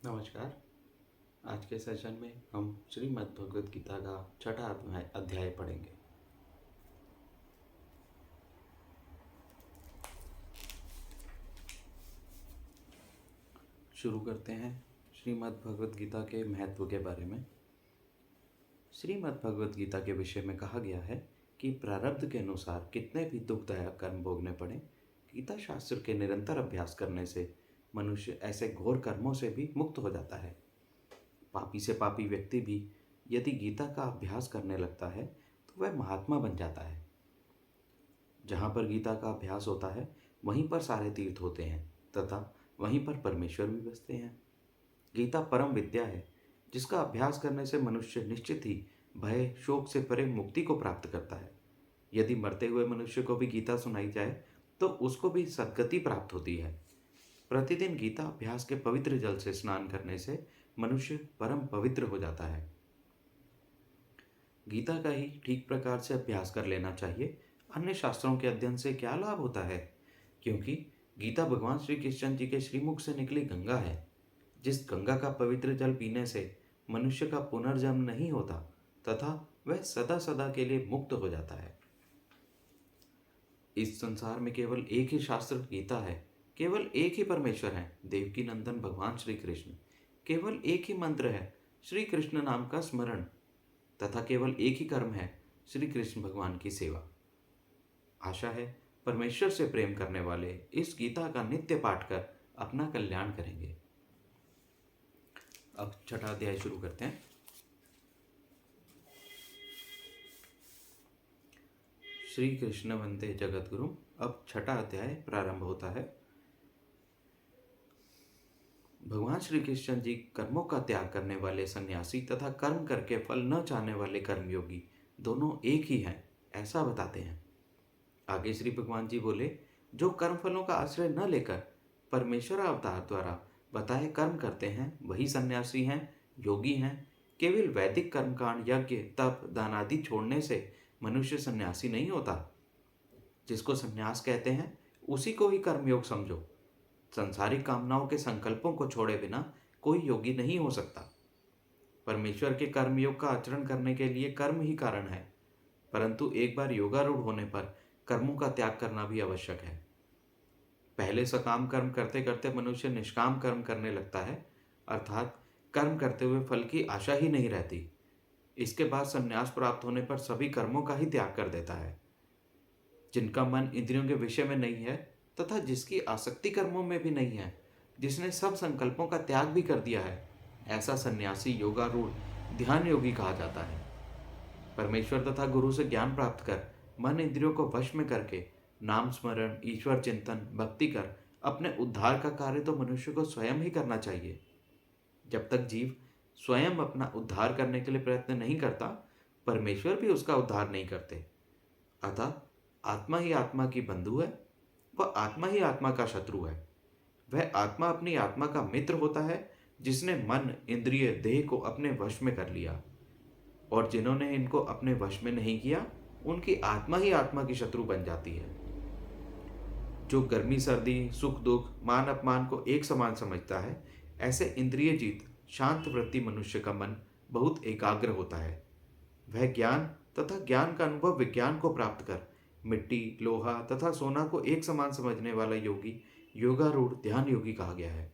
नमस्कार। आज के सेशन में हम श्रीमद् भगवद गीता का छठा अध्याय पढ़ेंगे। शुरू करते हैं श्रीमद् भगवद गीता के महत्व के बारे में। श्रीमद् भगवद गीता के विषय में कहा गया है कि प्रारब्ध के अनुसार कितने भी दुखदायक कर्म भोगने पड़े, गीता शास्त्र के निरंतर अभ्यास करने से मनुष्य ऐसे घोर कर्मों से भी मुक्त हो जाता है। पापी से पापी व्यक्ति भी यदि गीता का अभ्यास करने लगता है तो वह महात्मा बन जाता है। जहाँ पर गीता का अभ्यास होता है वहीं पर सारे तीर्थ होते हैं तथा वहीं पर परमेश्वर भी बसते हैं। गीता परम विद्या है जिसका अभ्यास करने से मनुष्य निश्चित ही भय शोक से परे मुक्ति को प्राप्त करता है। यदि मरते हुए मनुष्य को भी गीता सुनाई जाए तो उसको भी सद्गति प्राप्त होती है। प्रतिदिन गीता अभ्यास के पवित्र जल से स्नान करने से मनुष्य परम पवित्र हो जाता है। गीता का ही ठीक प्रकार से अभ्यास कर लेना चाहिए। अन्य शास्त्रों के अध्ययन से क्या लाभ होता है, क्योंकि गीता भगवान श्री कृष्ण जी के श्रीमुख से निकली गंगा है। जिस गंगा का पवित्र जल पीने से मनुष्य का पुनर्जन्म नहीं होता तथा वह सदा सदा के लिए मुक्त हो जाता है। इस संसार में केवल एक ही शास्त्र गीता है, केवल एक ही परमेश्वर है, देवकी नंदन भगवान श्री कृष्ण। केवल एक ही मंत्र है, श्री कृष्ण नाम का स्मरण, तथा केवल एक ही कर्म है, श्री कृष्ण भगवान की सेवा। आशा है परमेश्वर से प्रेम करने वाले इस गीता का नित्य पाठ कर अपना कल्याण करेंगे। अब छठा अध्याय शुरू करते हैं। श्री कृष्ण वंदे जगत गुरु। अब छठा अध्याय प्रारंभ होता है। भगवान श्री कृष्ण जी कर्मों का त्याग करने वाले सन्यासी तथा कर्म करके फल न चाहने वाले कर्मयोगी दोनों एक ही हैं, ऐसा बताते हैं। आगे श्री भगवान जी बोले, जो कर्म फलों का आश्रय न लेकर परमेश्वर अवतार द्वारा बताए कर्म करते हैं वही सन्यासी हैं, योगी हैं। केवल वैदिक कर्मकांड यज्ञ तप दान आदि छोड़ने से मनुष्य सन्यासी नहीं होता। जिसको सन्यास कहते हैं उसी को ही कर्मयोग समझो। संसारिक कामनाओं के संकल्पों को छोड़े बिना कोई योगी नहीं हो सकता। परमेश्वर के कर्मयोग का आचरण करने के लिए कर्म ही कारण है, परंतु एक बार योगारूढ़ होने पर कर्मों का त्याग करना भी आवश्यक है। पहले सकाम कर्म करते करते मनुष्य निष्काम कर्म करने लगता है, अर्थात कर्म करते हुए फल की आशा ही नहीं रहती। इसके बाद संन्यास प्राप्त होने पर सभी कर्मों का ही त्याग कर देता है। जिनका मन इंद्रियों के विषय में नहीं है तथा जिसकी आसक्ति कर्मों में भी नहीं है, जिसने सब संकल्पों का त्याग भी कर दिया है, ऐसा सन्यासी योगारूढ़ ध्यान योगी कहा जाता है। परमेश्वर तथा गुरु से ज्ञान प्राप्त कर मन इंद्रियों को वश में करके नाम स्मरण ईश्वर चिंतन भक्ति कर अपने उद्धार का कार्य तो मनुष्य को स्वयं ही करना चाहिए। जब तक जीव स्वयं अपना उद्धार करने के लिए प्रयत्न नहीं करता, परमेश्वर भी उसका उद्धार नहीं करते। अतः आत्मा ही आत्मा की बंधु है, वह आत्मा ही आत्मा का शत्रु है। वह आत्मा अपनी आत्मा का मित्र होता है जिसने मन इंद्रिय देह को अपने वश में कर लिया, और जिन्होंने इनको अपने वश में नहीं किया उनकी आत्मा ही आत्मा की शत्रु बन जाती है। जो गर्मी सर्दी सुख दुख मान अपमान को एक समान समझता है, ऐसे इंद्रिय जीत शांत वृत्ति मनुष्य का मन बहुत एकाग्र होता है। वह ज्ञान तथा ज्ञान का अनुभव विज्ञान को प्राप्त कर मिट्टी लोहा तथा सोना को एक समान समझने वाला योगी योगारूढ़ ध्यान योगी कहा गया है।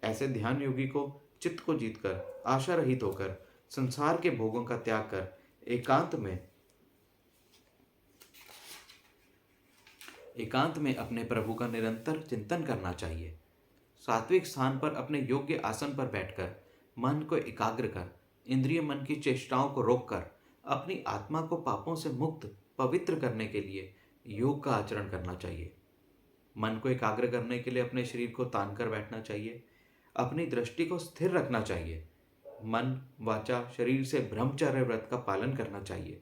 ऐसे ध्यान योगी को चित्त को जीतकर आशा रहित होकर संसार के भोगों का त्याग कर एकांत में अपने प्रभु का निरंतर चिंतन करना चाहिए। सात्विक स्थान पर अपने योग्य आसन पर बैठकर मन को एकाग्र कर इंद्रिय मन की चेष्टाओं को रोककर अपनी आत्मा को पापों से मुक्त पवित्र करने के लिए योग का आचरण करना चाहिए। मन को एकाग्र करने के लिए अपने शरीर को तान कर बैठना चाहिए, अपनी दृष्टि को स्थिर रखना चाहिए। मन वाचा शरीर से ब्रह्मचर्य व्रत का पालन करना चाहिए।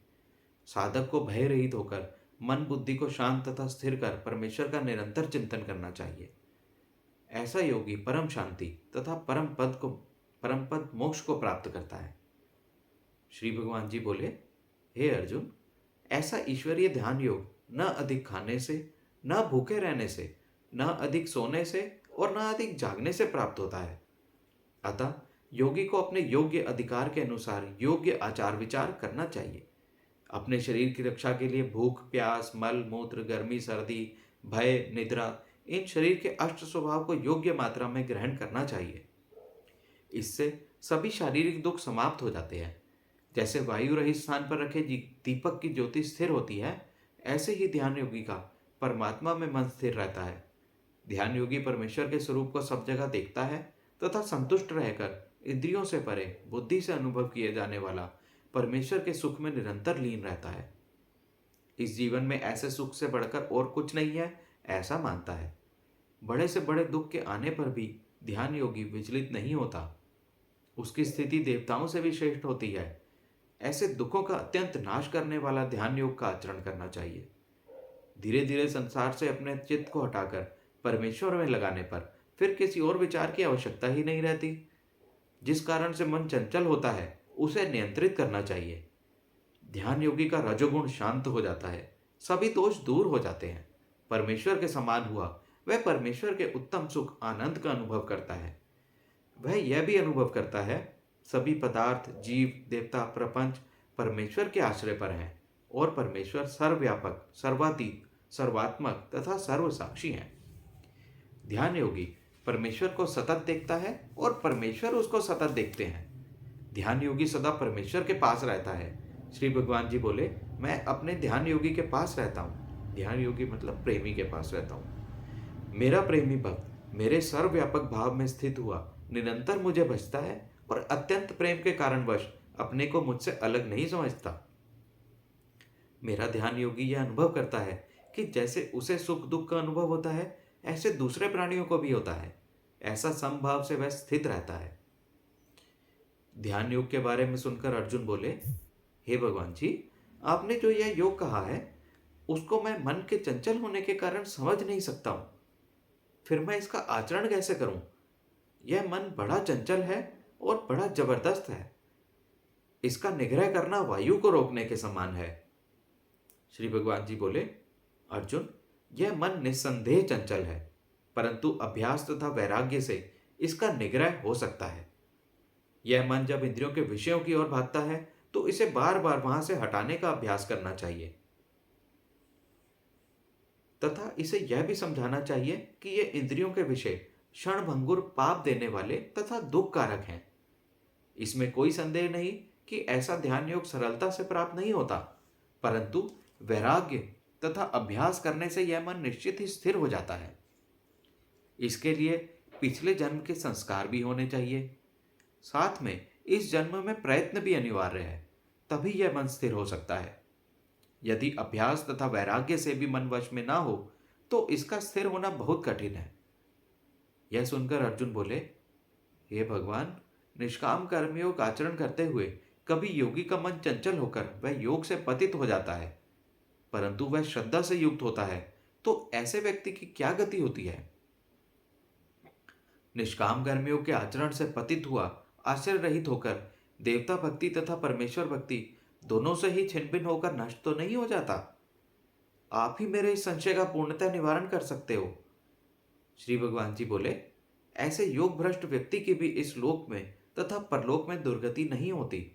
साधक को भय रहित होकर मन बुद्धि को शांत तथा स्थिर कर परमेश्वर का निरंतर चिंतन करना चाहिए। ऐसा योगी परम शांति तथा परम पद मोक्ष को प्राप्त करता है। श्री भगवान जी बोले, हे अर्जुन, ऐसा ईश्वरीय ध्यान योग न अधिक खाने से, न भूखे रहने से, न अधिक सोने से और न अधिक जागने से प्राप्त होता है। अतः योगी को अपने योग्य अधिकार के अनुसार योग्य आचार विचार करना चाहिए। अपने शरीर की रक्षा के लिए भूख, प्यास, मल मूत्र, गर्मी, सर्दी, भय, निद्रा, इन शरीर के अष्ट स्वभाव को योग्य मात्रा में ग्रहण करना चाहिए। इससे सभी शारीरिक दुख समाप्त हो जाते हैं। जैसे वायु रहित स्थान पर रखे दीपक की ज्योति स्थिर होती है, ऐसे ही ध्यान योगी का परमात्मा में मन स्थिर रहता है। ध्यान योगी परमेश्वर के स्वरूप को सब जगह देखता है तथा संतुष्ट रहकर इंद्रियों से परे बुद्धि से अनुभव किए जाने वाला परमेश्वर के सुख में निरंतर लीन रहता है। इस जीवन में ऐसे सुख से बढ़कर और कुछ नहीं है, ऐसा मानता है। बड़े से बड़े दुख के आने पर भी ध्यान योगी विचलित नहीं होता। उसकी स्थिति देवताओं से भी श्रेष्ठ होती है। ऐसे दुखों का अत्यंत नाश करने वाला ध्यान योग का आचरण करना चाहिए। धीरे धीरे संसार से अपने चित्त को हटाकर परमेश्वर में लगाने पर फिर किसी और विचार की आवश्यकता ही नहीं रहती। जिस कारण से मन चंचल होता है, उसे नियंत्रित करना चाहिए। ध्यान योगी का रजोगुण शांत हो जाता है, सभी दोष दूर हो जाते हैं। परमेश्वर के समान हुआ वह परमेश्वर के उत्तम सुख आनंद का अनुभव करता है। वह यह भी अनुभव करता है सभी पदार्थ, जीव, देवता, प्रपंच परमेश्वर के आश्रय पर हैं और परमेश्वर सर्वव्यापक, सर्वातीत, सर्वात्मक तथा सर्वसाक्षी हैं। ध्यान योगी परमेश्वर को सतत देखता है और परमेश्वर उसको सतत देखते हैं। ध्यान योगी सदा परमेश्वर के पास रहता है। श्री भगवान जी बोले, मैं अपने ध्यान योगी के पास रहता हूँ। ध्यान योगी मतलब प्रेमी के पास रहता हूँ। मेरा प्रेमी भक्त मेरे सर्वव्यापक भाव में स्थित हुआ निरंतर मुझे भजता है और अत्यंत प्रेम के कारणवश अपने को मुझसे अलग नहीं समझता। मेरा ध्यान योगी यह अनुभव करता है कि जैसे उसे सुख दुख का अनुभव होता है, ऐसे दूसरे प्राणियों को भी होता है। ऐसा समभाव से वह स्थित रहता है। ध्यान योग के बारे में सुनकर अर्जुन बोले, हे भगवान जी, आपने जो यह योग कहा है उसको मैं मन के चंचल होने के कारण समझ नहीं सकता हूं। फिर मैं इसका आचरण कैसे करूं? यह मन बड़ा चंचल है और बड़ा जबरदस्त है। इसका निग्रह करना वायु को रोकने के समान है। श्री भगवान जी बोले, अर्जुन, यह मन निस्संदेह चंचल है, परंतु अभ्यास तथा वैराग्य से इसका निग्रह हो सकता है। यह मन जब इंद्रियों के विषयों की ओर भागता है तो इसे बार बार वहां से हटाने का अभ्यास करना चाहिए तथा इसे यह भी समझाना चाहिए कि ये इंद्रियों के विषय क्षणभंगुर, पाप देने वाले तथा दुख कारक हैं। इसमें कोई संदेह नहीं कि ऐसा ध्यान योग सरलता से प्राप्त नहीं होता, परंतु वैराग्य तथा अभ्यास करने से यह मन निश्चित ही स्थिर हो जाता है। इसके लिए पिछले जन्म के संस्कार भी होने चाहिए। साथ में इस जन्म में प्रयत्न भी अनिवार्य है, तभी यह मन स्थिर हो सकता है। यदि अभ्यास तथा वैराग्य से भी मन वश में ना हो तो इसका स्थिर होना बहुत कठिन है। यह सुनकर अर्जुन बोले, हे भगवान, निष्काम कर्मयोग आचरण करते हुए कभी योगी का मन चंचल होकर वह योग से पतित हो जाता है, परंतु वह श्रद्धा से युक्त होता है, तो ऐसे व्यक्ति की क्या गति होती है? निष्काम कर्मयोग के आचरण से पतित हुआ आश्रय रहित होकर देवता भक्ति तथा परमेश्वर भक्ति दोनों से ही छिन्न होकर नष्ट तो नहीं हो जाता? आप ही मेरे इस संशय का पूर्णतः निवारण कर सकते हो। श्री भगवान जी बोले, ऐसे योग भ्रष्ट व्यक्ति की भी इस लोक में तथा परलोक में दुर्गति नहीं होती।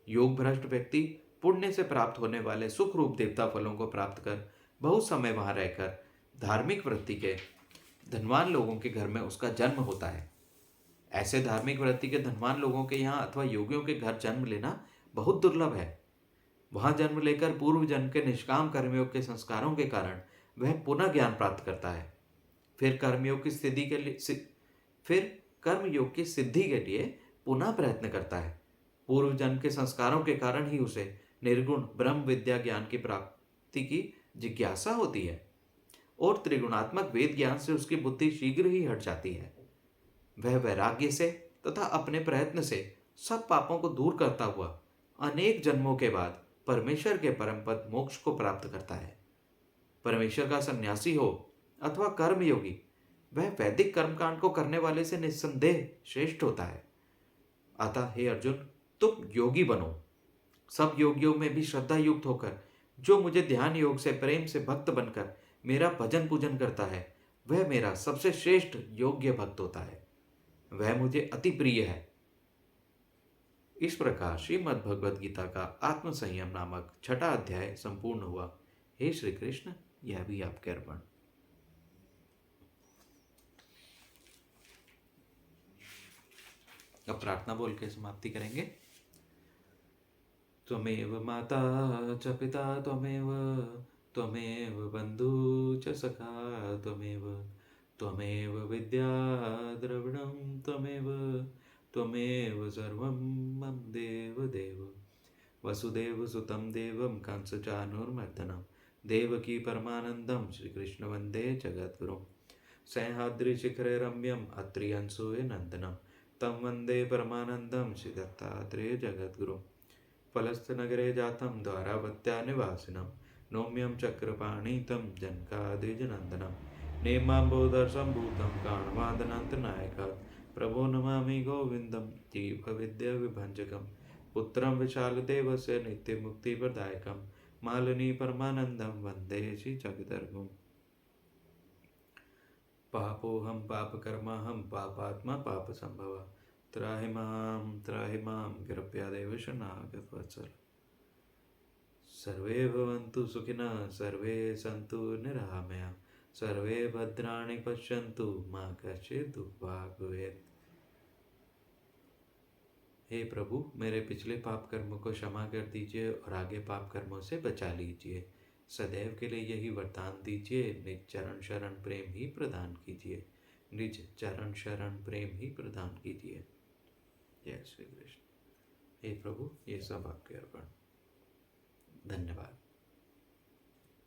योग भ्रष्ट व्यक्ति पुण्य से प्राप्त होने वाले सुख रूप देवता फलों को प्राप्त कर बहुत समय वहां रहकर धार्मिक वृत्ति के धनवान लोगों के घर में उसका जन्म होता है। ऐसे धार्मिक वृत्ति के धनवान लोगों के यहाँ अथवा योगियों के घर जन्म लेना बहुत दुर्लभ है। वहां जन्म लेकर पूर्व जन्म के निष्काम कर्मयोग के संस्कारों के कारण वह पुनः ज्ञान प्राप्त करता है। फिर कर्मयोग की सिद्धि के लिए पुनः प्रयत्न करता है। पूर्व जन्म के संस्कारों के कारण ही उसे निर्गुण ब्रह्म विद्या ज्ञान की प्राप्ति की जिज्ञासा होती है और त्रिगुणात्मक वेद ज्ञान से उसकी बुद्धि शीघ्र ही हट जाती है। वह वैराग्य से तथा अपने प्रयत्न से सब पापों को दूर करता हुआ अनेक जन्मों के बाद परमेश्वर के परम पद मोक्ष को प्राप्त करता है। परमेश्वर का सन्यासी हो अथवा कर्मयोगी, वह वैदिक कर्मकांड को करने वाले से निस्संदेह श्रेष्ठ होता है। अतः हे अर्जुन, तुम योगी बनो। सब योगियों में भी श्रद्धा युक्त होकर जो मुझे ध्यान योग से प्रेम से भक्त बनकर मेरा भजन पूजन करता है, वह मेरा सबसे श्रेष्ठ योग्य भक्त होता है। वह मुझे अति प्रिय है। इस प्रकार श्रीमद् भगवद गीता का आत्म संयम नामक छठा अध्याय संपूर्ण हुआ। हे श्री कृष्ण, यह भी आपके अर्पण। अब प्रार्थना बोल के समाप्ति करेंगे। त्वमेव माता च पिता त्वमेव, त्वमेव बन्धु च सखा त्वमेव, त्वमेव विद्या द्रविणं त्वमेव, त्वमेव सर्वं मम देवदेव। वसुदेवसुतं देवं कंसचाणूरमर्दनं, देवकी परमानन्दं श्रीकृष्ण वन्दे जगद्गुरुं। सह्याद्रिशिखरे रम्यम् अत्र्यंशूयनन्दनं, तं वन्दे परमानन्दं श्रीदत्तात्रेय जगद्गुरुं। फलस्थनगरे जातं द्वारावत्या निवासिनं, नौम्यं चक्रपाणितं जनकादिजनन्दनं, नेमाम्बोदरसम्भूतं काणवादनन्तनायकात्, प्रभो नमामि गोविन्दं जीवविद्याविभञ्जकं, पुत्रं विशालदेवस्य नित्यमुक्तिप्रदायकं, मालिनी परमानन्दं वन्दे श्रीजगदर्गुं। पापोऽहं पापकर्माहं पापात्मा पापसम्भवः, त्राहि मां कृपया देव शरणागतवत्सल। सर्वे भवन्तु सुखिनः, सर्वे सन्तु निरामया, सर्वे भद्राणि पश्यन्तु मा कश्चित् दुःखभाग् भवेत्। हे प्रभु, मेरे पिछले पाप कर्मों को क्षमा कर दीजिए और आगे पाप कर्मों से बचा लीजिए। सदैव के लिए यही वरदान दीजिए। निज चरण शरण प्रेम ही प्रदान कीजिए। निज चरण शरण प्रेम ही प्रदान कीजिए। जय श्री कृष्ण। हे प्रभु, ये सब आपके अर्पण। धन्यवाद।